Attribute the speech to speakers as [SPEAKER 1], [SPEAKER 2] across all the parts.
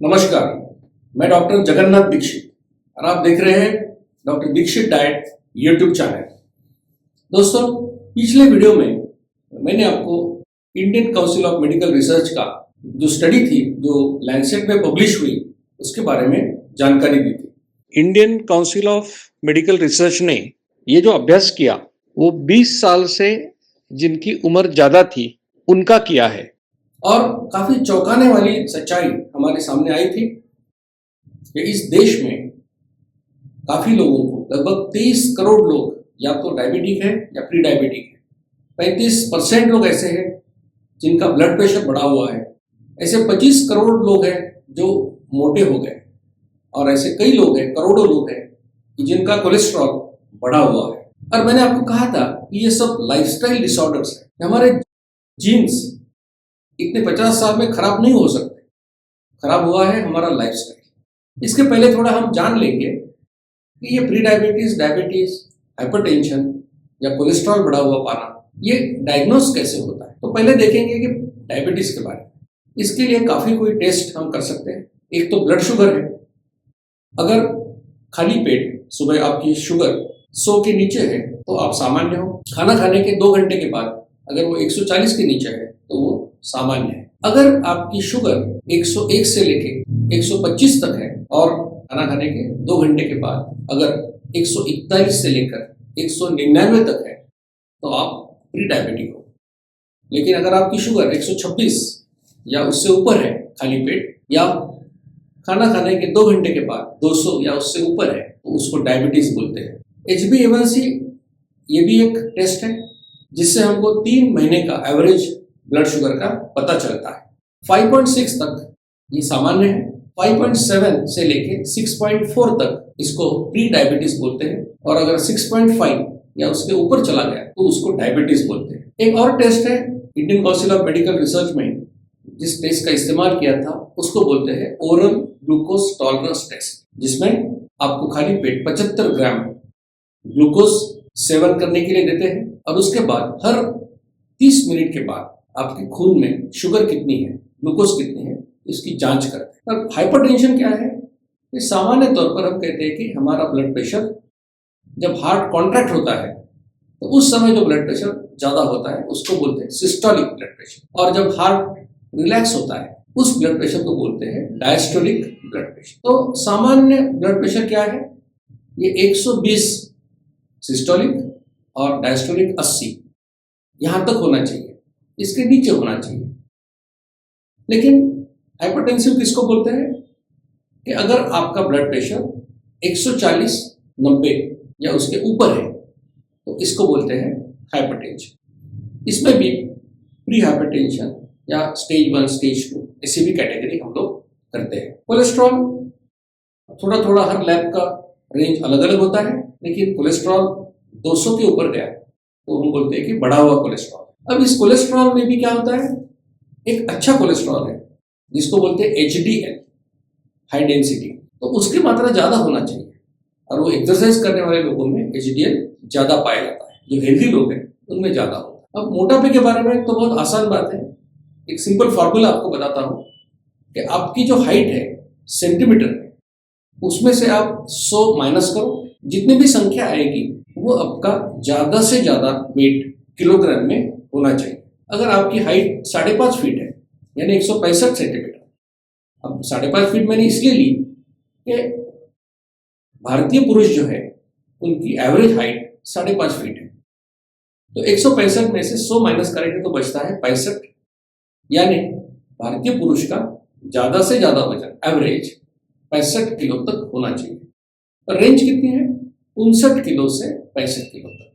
[SPEAKER 1] नमस्कार, मैं डॉक्टर जगन्नाथ दीक्षित और आप देख रहे हैं doctor Dikshit diet YouTube channel. दोस्तों, पिछले वीडियो में मैंने आपको Indian council of medical research का जो स्टडी थी जो लैंसेट में पब्लिश हुई उसके बारे में जानकारी दी थी। Indian council of medical research ने ये जो अभ्यास किया वो 20 साल से जिनकी उम्र ज़्यादा थी उनका किया है और काफी चौंकाने वाली सच्चाई हमारे सामने आई थी कि इस देश में काफी लोगों को लगभग 23 करोड़ लोग या तो डायबिटिक है या प्री डायबिटिक है। 35% लोग ऐसे हैं जिनका ब्लड प्रेशर बढ़ा हुआ है। ऐसे 25 करोड़ लोग हैं जो मोटे हो गए और ऐसे कई लोग हैं, करोड़ों लोग हैं जिनका कोलेस्ट्रॉल बढ़ा हुआ है। और मैंने आपको कहा था कि ये सब लाइफस्टाइल डिसऑर्डर्स है। हमारे जीन्स इतने 50 साल में खराब नहीं हो सकते, खराब हुआ है हमारा लाइफस्टाइल। इसके पहले थोड़ा हम जान लेंगे कि ये प्री डायबिटीज, डायबिटीज, हाइपरटेंशन या कोलेस्ट्रॉल बढ़ा हुआ पाना ये डायग्नोस कैसे होता है। तो पहले देखेंगे कि डायबिटीज के बारे में। इसके लिए काफी कोई टेस्ट हम कर सकते हैं। एक तो ब्लड शुगर है। अगर खाली पेट सुबह आपकी शुगर 100 के नीचे है तो आप सामान्य हो। खाना खाने के 2 घंटे के बाद अगर वो 140 के नीचे है तो वो सामान्य है। अगर आपकी शुगर 101 से लेके 125 तक है और खाना खाने के 2 घंटे के बाद अगर 141 से लेकर 199 तक है तो आप प्री डायबिटिक हो। लेकिन अगर आपकी शुगर 126 या उससे ऊपर है खाली पेट या खाना खाने के 2 घंटे के बाद 200 या उससे ऊपर है तो उसको डायबिटीज बोलते हैं। HbA1c ये भी एक टेस्ट है जिससे हमको 3 महीने का एवरेज ब्लड शुगर का पता चलता है। 5.6 तक ये सामान्य है। 5.7 से लेके 6.4 तक इसको प्री डायबिटीज बोलते हैं और अगर 6.5 या उसके ऊपर चला गया तो उसको डायबिटीज बोलते हैं। एक और टेस्ट है Indian council of medical research में जिस टेस्ट का इस्तेमाल किया था उसको बोलते हैं ओरल ग्लूकोज टॉलरेंस टेस्ट, जिसमें आपको खाली पेट 75 ग्राम ग्लूकोज सेवन करने के लिए देते हैं और उसके बाद हर 30 मिनट के बाद आपके खून में शुगर कितनी है, ग्लूकोज कितनी है, इसकी जांच करते हैं। और हाइपरटेंशन क्या है? ये सामान्य तौर पर हम कहते हैं कि हमारा ब्लड प्रेशर जब हार्ट कॉन्ट्रैक्ट होता है तो उस समय जो ब्लड प्रेशर ज्यादा होता है उसको बोलते हैं सिस्टोलिक ब्लड प्रेशर, और जब हार्ट रिलैक्स होता है उस ब्लड प्रेशर को बोलते हैं डायस्टोलिक ब्लड प्रेशर। तो सामान्य ब्लड प्रेशर क्या है? ये 120 सिस्टोलिक और डायस्टोलिक 80 यहां तक होना चाहिए, इसके नीचे होना चाहिए। लेकिन हाइपरटेंसिव किसको बोलते हैं कि अगर आपका ब्लड प्रेशर 140, 90 या उसके ऊपर है तो इसको बोलते हैं हाइपरटेंशन। इसमें भी प्री हाइपरटेंशन या स्टेज 1, स्टेज 2 ऐसी भी कैटेगरी हम लोग करते हैं। कोलेस्ट्रॉल थोड़ा थोड़ा हर लैब का रेंज अलग अलग होता है, लेकिन कोलेस्ट्रॉल 200 के ऊपर गया तो हम बोलते हैं कि बढ़ा हुआ कोलेस्ट्रॉल। अब इस कोलेस्ट्रॉल में भी क्या होता है? एक अच्छा कोलेस्ट्रॉल है जिसको बोलते हैं HDL, हाई डेंसिटी, तो उसकी मात्रा ज्यादा होना चाहिए और वो एक्सरसाइज करने वाले लोगों में HDL ज्यादा पाया जाता है। जो हेल्दी लोग हैं उनमें ज्यादा होता है। अब मोटापे के बारे में तो बहुत आसान बात है। एक सिंपल फॉर्मूला आपको बताता हूं कि आपकी जो हाइट है सेंटीमीटर में, उसमें से आप 100 माइनस करो, जितनी भी संख्या आएगी वो आपका ज्यादा से ज्यादा वेट किलोग्राम में होना चाहिए। अगर आपकी हाइट 5.5 फीट है यानी 165 सेंटीमीटर, अब 5.5 फीट मैंने इसलिए ली कि भारतीय पुरुष जो है उनकी एवरेज हाइट 5.5 फीट है, तो 165 में से 100 माइनस करेंगे तो बचता है 65, यानी भारतीय पुरुष का ज्यादा से ज्यादा वजन एवरेज 65 किलो तक होना चाहिए। और रेंज कितनी है? 59 किलो से 65 किलो तक,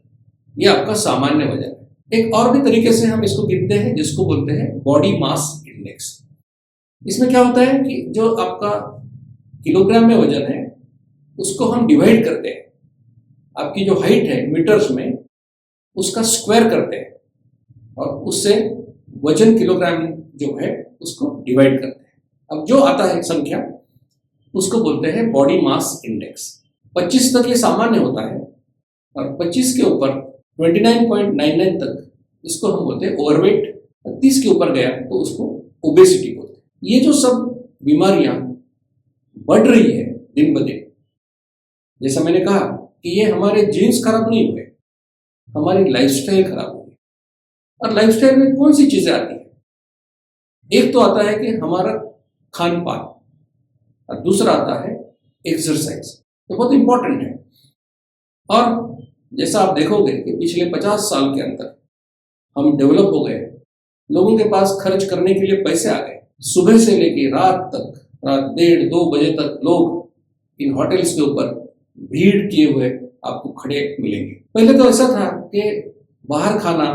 [SPEAKER 1] ये आपका सामान्य वजन है। एक और भी तरीके से हम इसको गिनते हैं जिसको बोलते हैं बॉडी मास इंडेक्स। इसमें क्या होता है कि जो आपका किलोग्राम में वजन है उसको हम डिवाइड करते हैं, आपकी जो हाइट है मीटर्स में उसका स्क्वायर करते हैं और उससे वजन किलोग्राम जो है उसको डिवाइड करते हैं। अब जो आता है संख्या उसको बोलते हैं बॉडी मास इंडेक्स। 25 तक ये सामान्य होता है और 25 के ऊपर 29.99 तक इसको हम बोलते हैं ओवरवेट। 30 के ऊपर गया तो उसको ओबेसिटी बोलते हैं। ये जो सब बीमारियां बढ़ रही है दिन ब दिन। जैसा मैंने कहा कि ये हमारे जीन्स खराब नहीं हुए, हमारी लाइफस्टाइल खराब हुई। और लाइफस्टाइल में कौन सी चीजें आती है? एक तो आता है कि हमारा खान पान, और दूसरा आता है एक्सरसाइज। तो बहुत इंपॉर्टेंट है। और जैसा आप देखोगे कि पिछले 50 साल के अंदर हम डेवलप हो गए, लोगों के पास खर्च करने के लिए पैसे आ गए। सुबह से लेके रात तक, रात 1:30-2 बजे तक लोग इन होटल्स के ऊपर भीड़ किए हुए आपको खड़े मिलेंगे। पहले तो ऐसा था कि बाहर खाना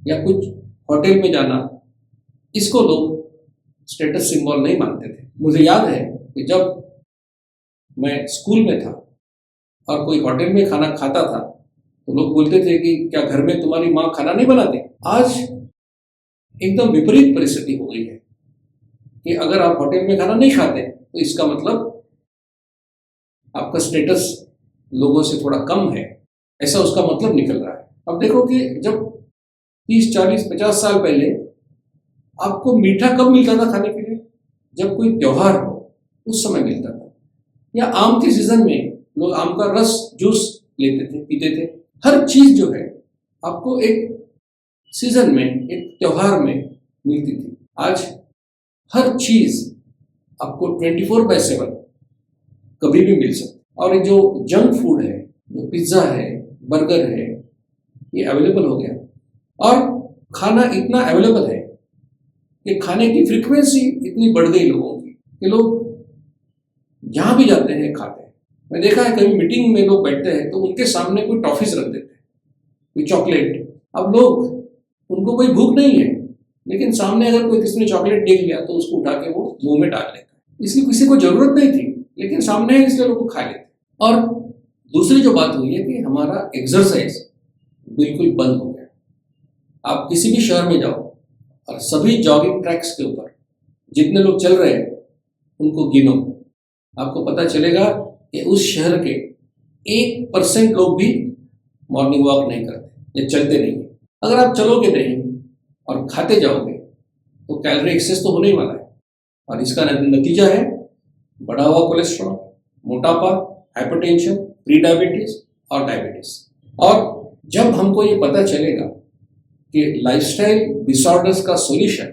[SPEAKER 1] या कुछ होटल में जाना, इसको लोग स्टेटस सिंबल नहीं मानते थे। मुझे याद है कि जब मैं स्कूल में था और कोई होटल में खाना खाता था तो लोग बोलते थे कि क्या घर में तुम्हारी माँ खाना नहीं बनाती? आज एकदम विपरीत परिस्थिति हो गई है कि अगर आप होटल में खाना नहीं खाते तो इसका मतलब आपका स्टेटस लोगों से थोड़ा कम है, ऐसा उसका मतलब निकल रहा है। अब देखो कि जब 30, 40, 50 साल पहले आपको मीठा कब मिलता था खाने के लिए? जब कोई त्योहार हो उस समय मिलता था, या आम के सीजन में लोग आम का रस, जूस लेते थे, पीते थे। हर चीज जो है आपको एक सीजन में, एक त्योहार में मिलती थी। आज हर चीज आपको 24/7 कभी भी मिल सकती। और ये जो जंक फूड है, जो पिज्जा है, बर्गर है, ये अवेलेबल हो गया। और खाना इतना अवेलेबल है कि खाने की फ्रीक्वेंसी इतनी बढ़ गई लोगों की कि लोग जहां भी जाते हैं खाते हैं। मैं देखा है कभी मीटिंग में लोग बैठते हैं तो उनके सामने कोई टॉफीज रख देते हैं, कोई चॉकलेट। अब लोग, उनको कोई भूख नहीं है, लेकिन सामने अगर कोई किसी ने चॉकलेट देख लिया तो उसको उठा के वो मुंह में डाल लेता है। इसलिए किसी को जरूरत नहीं थी, लेकिन सामने है इसलिए लोग खा लेते। और दूसरी जो बात हुई है कि हमारा एक्सरसाइज बिल्कुल बंद हो गया। आप किसी भी शहर में जाओ और सभी जॉगिंग ट्रैक्स के ऊपर जितने लोग चल रहे हैं उनको गिनो, आपको पता चलेगा कि उस शहर के 1% लोग भी मॉर्निंग वॉक नहीं करते या चलते नहीं। अगर आप चलोगे नहीं और खाते जाओगे तो कैलोरी एक्सेस तो होने ही वाला है, और इसका नतीजा है बढ़ा हुआ कोलेस्ट्रॉल, मोटापा, हाइपरटेंशन, प्री डायबिटीज और डायबिटीज। और जब हमको ये पता चलेगा कि लाइफस्टाइल डिसऑर्डर्स का सॉल्यूशन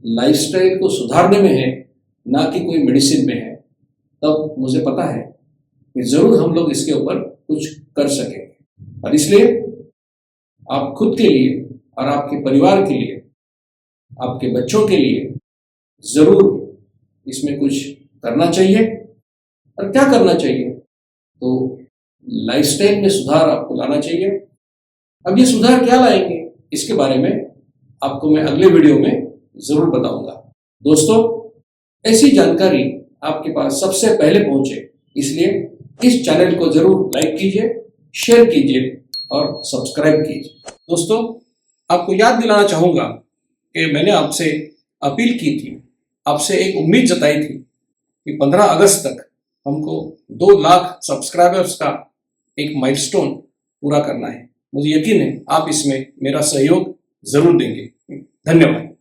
[SPEAKER 1] लाइफस्टाइल को सुधारने में है, ना कि कोई मेडिसिन में है, तब मुझे पता है कि जरूर हम लोग इसके ऊपर कुछ कर सकेंगे। और इसलिए आप खुद के लिए और आपके परिवार के लिए, आपके बच्चों के लिए जरूर इसमें कुछ करना चाहिए। और क्या करना चाहिए? तो लाइफस्टाइल में सुधार आपको लाना चाहिए। अब ये सुधार क्या लाएंगे, इसके बारे में आपको मैं अगले वीडियो में जरूर बताऊंगा। दोस्तों, ऐसी जानकारी आपके पास सबसे पहले पहुंचे, इसलिए इस चैनल को जरूर लाइक कीजिए, शेयर कीजिए और सब्सक्राइब कीजिए। दोस्तों, आपको याद दिलाना चाहूंगा कि मैंने आपसे अपील की थी, आपसे एक उम्मीद जताई थी कि 15 अगस्त तक हमको 2 लाख सब्सक्राइबर्स का एक माइलस्टोन पूरा करना है। मुझे यकीन है आप इसमें मेरा सहयोग जरूर देंगे। धन्यवाद।